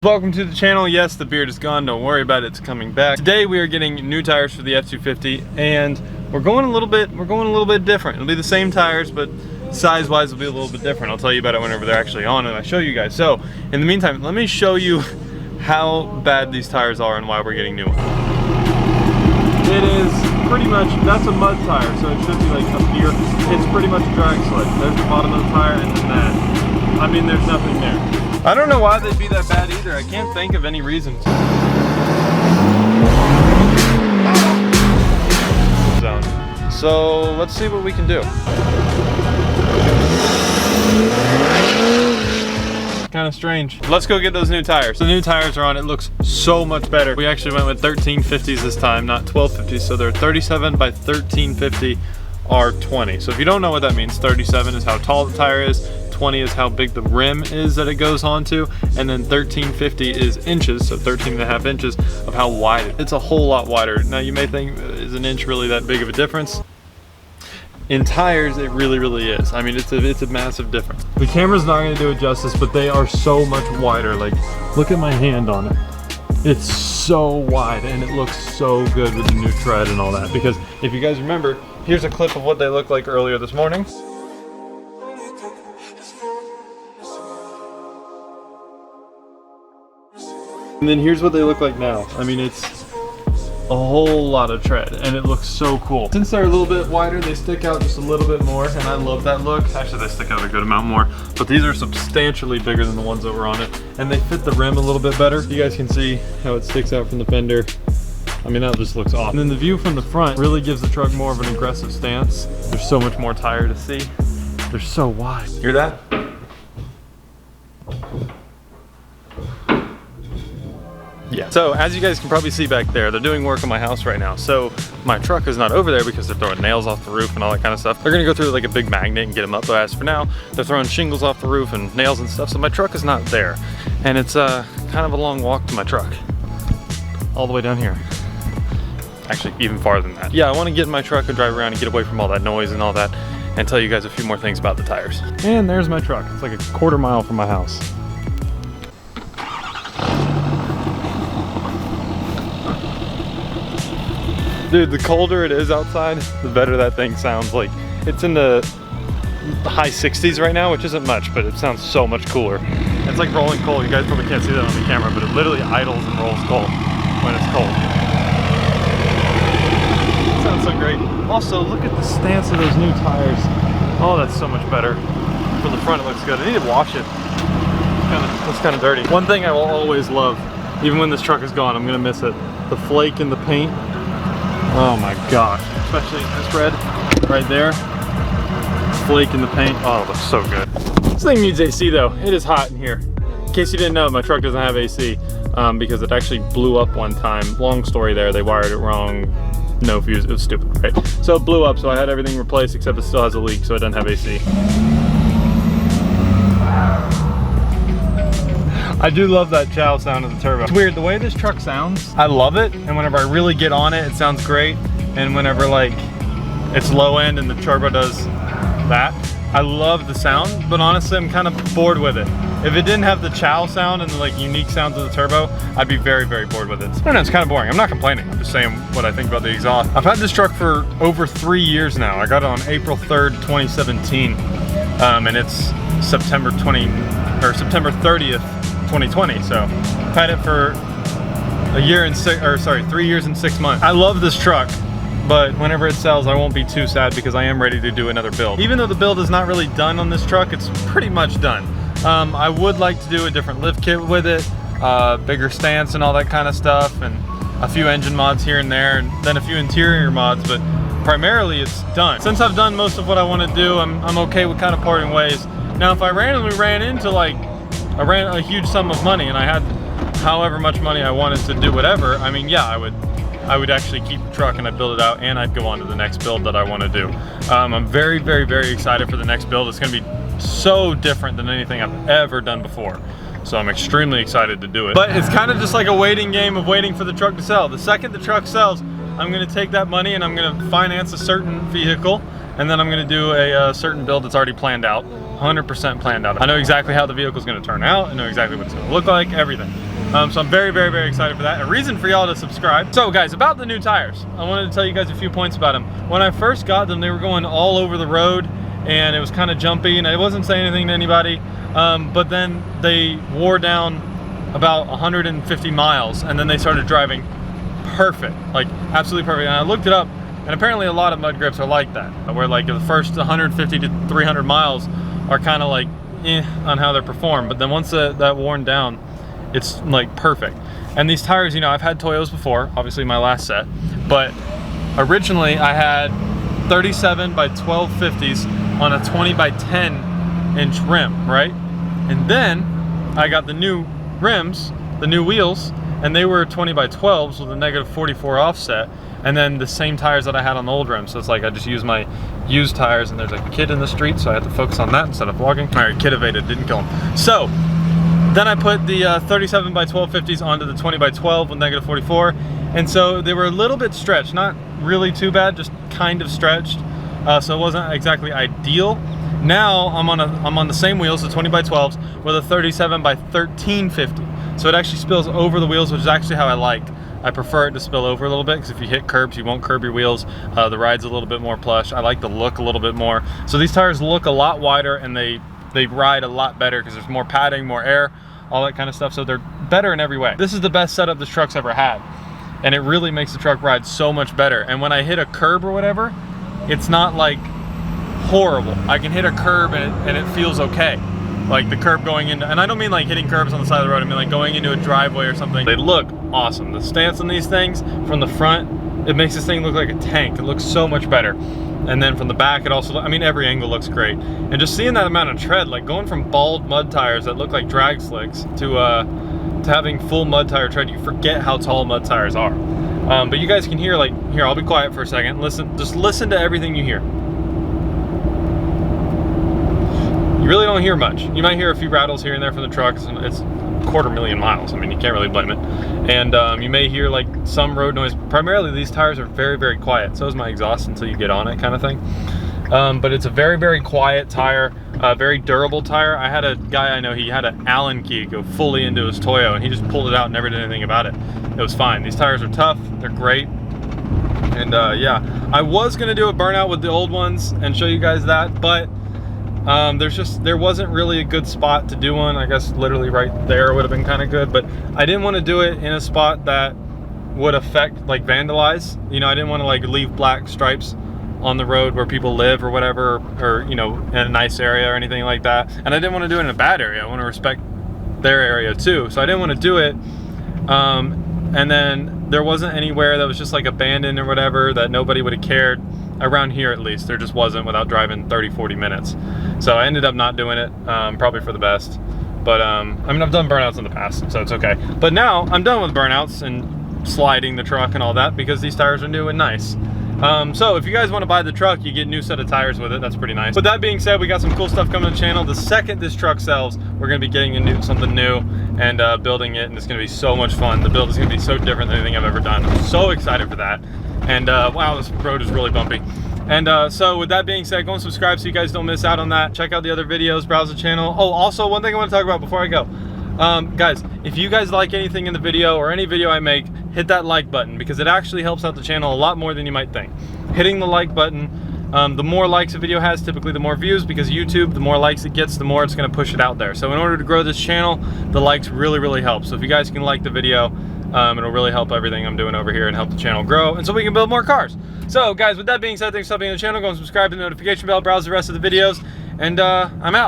Welcome to the channel. Yes, the beard is gone, don't worry about it, it's coming back. Today we are getting new tires for the F-250 and we're going a little bit different. It'll be the same tires, but size-wise will be a little bit different. I'll tell you about it whenever they're actually on and I show you guys. So, in the meantime, let me show you how bad these tires are and why we're getting new ones. It is pretty much, that's a mud tire, so it should be like up here. It's pretty much a drag sled. There's the bottom of the tire and then that. I mean, there's nothing there. I don't know why they'd be that bad either. I can't think of any reason. So let's see what we can do. Kind of strange. Let's go get those new tires. The new tires are on. It looks so much better. We actually went with 1350s this time, not 1250s. So they're 37 by 1350 R20. So if you don't know what that means, 37 is how tall the tire is. 20 is how big the rim is that it goes onto, and then 1350 is inches, so 13.5 inches of how wide it is. It's a whole lot wider. Now you may think, is an inch really that big of a difference? In tires, it really is. I mean, it's a massive difference. The camera's not gonna do it justice, but they are so much wider. Like, look at my hand on it. It's so wide and it looks so good with the new tread and all that. Because if you guys remember, here's a clip of what they looked like earlier this morning. And then here's what they look like now. I mean, it's a whole lot of tread and it looks so cool. Since they're a little bit wider, they stick out just a little bit more and I love that look. Actually, they stick out a good amount more, but these are substantially bigger than the ones that were on it and they fit the rim a little bit better. You guys can see how it sticks out from the fender. I mean, that just looks awesome. And then the view from the front really gives the truck more of an aggressive stance. There's so much more tire to see. They're so wide. Hear that? Yeah. So as you guys can probably see back there, they're doing work on my house right now. So my truck is not over there because they're throwing nails off the roof and all that kind of stuff. They're gonna go through like a big magnet and get them up. But as for now, they're throwing shingles off the roof and nails and stuff. So my truck is not there. And it's kind of a long walk to my truck. All the way down here. Actually, even farther than that. Yeah, I want to get in my truck and drive around and get away from all that noise and all that and tell you guys a few more things about the tires. And there's my truck. It's like a quarter mile from my house. Dude, the colder it is outside, the better that thing sounds. Like, it's in the high 60s right now, which isn't much, but it sounds so much cooler. It's like rolling coal. You guys probably can't see that on the camera, but it literally idles and rolls coal when it's cold. It sounds so great. Also, look at the stance of those new tires. Oh, that's so much better. From the front, it looks good. I need to wash it. It's kind of dirty. One thing I will always love, even when this truck is gone, I'm gonna miss it. The flake in the paint. Oh my gosh, especially this red right there. Flake in the paint. Oh, it looks so good. This thing needs AC though. It is hot in here. In case you didn't know, my truck doesn't have AC because it actually blew up one time. Long story there, they wired it wrong. No fuse, it was stupid, right? So it blew up, so I had everything replaced except it still has a leak, so it doesn't have AC. I do love that chow sound of the turbo. It's weird, the way this truck sounds, I love it. And whenever I really get on it, it sounds great. And whenever like it's low end and the turbo does that, I love the sound, but honestly, I'm kind of bored with it. If it didn't have the chow sound and the like unique sounds of the turbo, I'd be very bored with it. I don't know, it's kind of boring. I'm not complaining. I'm just saying what I think about the exhaust. I've had this truck for over 3 years now. I got it on April 3rd, 2017. And it's September 30th, 2020, so I've had it for 3 years and 6 months. I love this truck, but whenever it sells, I won't be too sad because I am ready to do another build. Even though the build is not really done on this truck, it's pretty much done. I would like to do a different lift kit with it, bigger stance and all that kind of stuff, and a few engine mods here and there, and then a few interior mods, but primarily it's done. Since I've done most of what I want to do, I'm okay with kind of parting ways. Now, if I randomly ran into like, I ran a huge sum of money and I had however much money I wanted to do whatever, I mean, yeah, I would actually keep the truck and I'd build it out and I'd go on to the next build that I want to do. I'm very excited for the next build. It's going to be so different than anything I've ever done before. So I'm extremely excited to do it. But it's kind of just like a waiting game of waiting for the truck to sell. The second the truck sells, I'm going to take that money and I'm going to finance a certain vehicle, and then I'm going to do a certain build that's already planned out. 100% planned out. I know exactly how the vehicle's gonna turn out. I know exactly what it's gonna look like, everything. So I'm very, very, very excited for that. A reason for y'all to subscribe. So guys, about the new tires, I wanted to tell you guys a few points about them. When I first got them, they were going all over the road and it was kind of jumpy and I wasn't saying anything to anybody. But then they wore down about 150 miles and then they started driving perfect, like absolutely perfect. And I looked it up and apparently a lot of mud grips are like that, where like the first 150 to 300 miles are kind of like on how they're performed. But then once that worn down, it's like perfect. And these tires, you know, I've had Toyos before, obviously my last set, but originally I had 37 by 12 50s on a 20 by 10 inch rim, right? And then I got the new rims, the new wheels, and they were 20 by 12s with a negative 44 offset, and then the same tires that I had on the old rims. So it's like I just use my used tires, and there's a kid in the street, so I had to focus on that instead of vlogging. All right, kid evaded, didn't kill him. So then I put the 37 by 12 50s onto the 20 by 12 with negative 44, and so they were a little bit stretched, not really too bad, just kind of stretched. So it wasn't exactly ideal. Now I'm on the same wheels, the 20 by 12s, with a 37 by 13 50. So it actually spills over the wheels, which is actually how I like. I prefer it to spill over a little bit because if you hit curbs, you won't curb your wheels. The ride's a little bit more plush. I like the look a little bit more. So these tires look a lot wider and they ride a lot better because there's more padding, more air, all that kind of stuff. So they're better in every way. This is the best setup this truck's ever had. And it really makes the truck ride so much better. And when I hit a curb or whatever, it's not like horrible. I can hit a curb and it feels okay. Like the curb going into, and I don't mean like hitting curbs on the side of the road, I mean like going into a driveway or something. They look awesome. The stance on these things from the front, it makes this thing look like a tank. It looks so much better. And then from the back, it also, I mean, every angle looks great. And just seeing that amount of tread, like going from bald mud tires that look like drag slicks to having full mud tire tread, you forget how tall mud tires are. But you guys can hear, like, here, I'll be quiet for a second. Listen, just listen to everything you hear. You really don't hear much. You might hear a few rattles here and there from the truck. It's 250,000 miles. I mean, you can't really blame it. And you may hear like some road noise. Primarily, these tires are very, very quiet. So is my exhaust until you get on it, kind of thing. But it's a very, very quiet tire, very durable tire. I had a guy I know, he had an Allen key go fully into his Toyo, and he just pulled it out and never did anything about it. It was fine. These tires are tough. They're great. And yeah, I was gonna do a burnout with the old ones and show you guys that, but there wasn't really a good spot to do one. I guess literally right there would have been kind of good, but I didn't want to do it in a spot that would affect, like, vandalize. You know, I didn't want to like leave black stripes on the road where people live or whatever, or you know, in a nice area or anything like that. And I didn't want to do it in a bad area. I want to respect their area too. So I didn't want to do it. And then there wasn't anywhere that was just like abandoned or whatever that nobody would have cared. Around here at least, there just wasn't, without driving 30-40 minutes. So I ended up not doing it, probably for the best. But I mean, I've done burnouts in the past, so it's okay. But now I'm done with burnouts and sliding the truck and all that because these tires are new and nice. So if you guys want to buy the truck, you get a new set of tires with it. That's pretty nice. With that being said, we got some cool stuff coming to the channel. The second this truck sells, we're going to be getting something new and building it, and it's going to be so much fun. The build is going to be so different than anything I've ever done. I'm so excited for that. And wow, this road is really bumpy. And so with that being said, go and subscribe so you guys don't miss out on that. Check out the other videos, browse the channel. Oh, also one thing I want to talk about before I go. Guys, if you guys like anything in the video or any video I make, hit that like button because it actually helps out the channel a lot more than you might think. Hitting the like button, the more likes a video has, typically the more views, because YouTube, the more likes it gets, the more it's going to push it out there. So in order to grow this channel, the likes really, really help. So if you guys can like the video, it'll really help everything I'm doing over here and help the channel grow, and so we can build more cars. So guys, with that being said, thanks for stopping on the channel. Go and subscribe to the notification bell, browse the rest of the videos, and I'm out.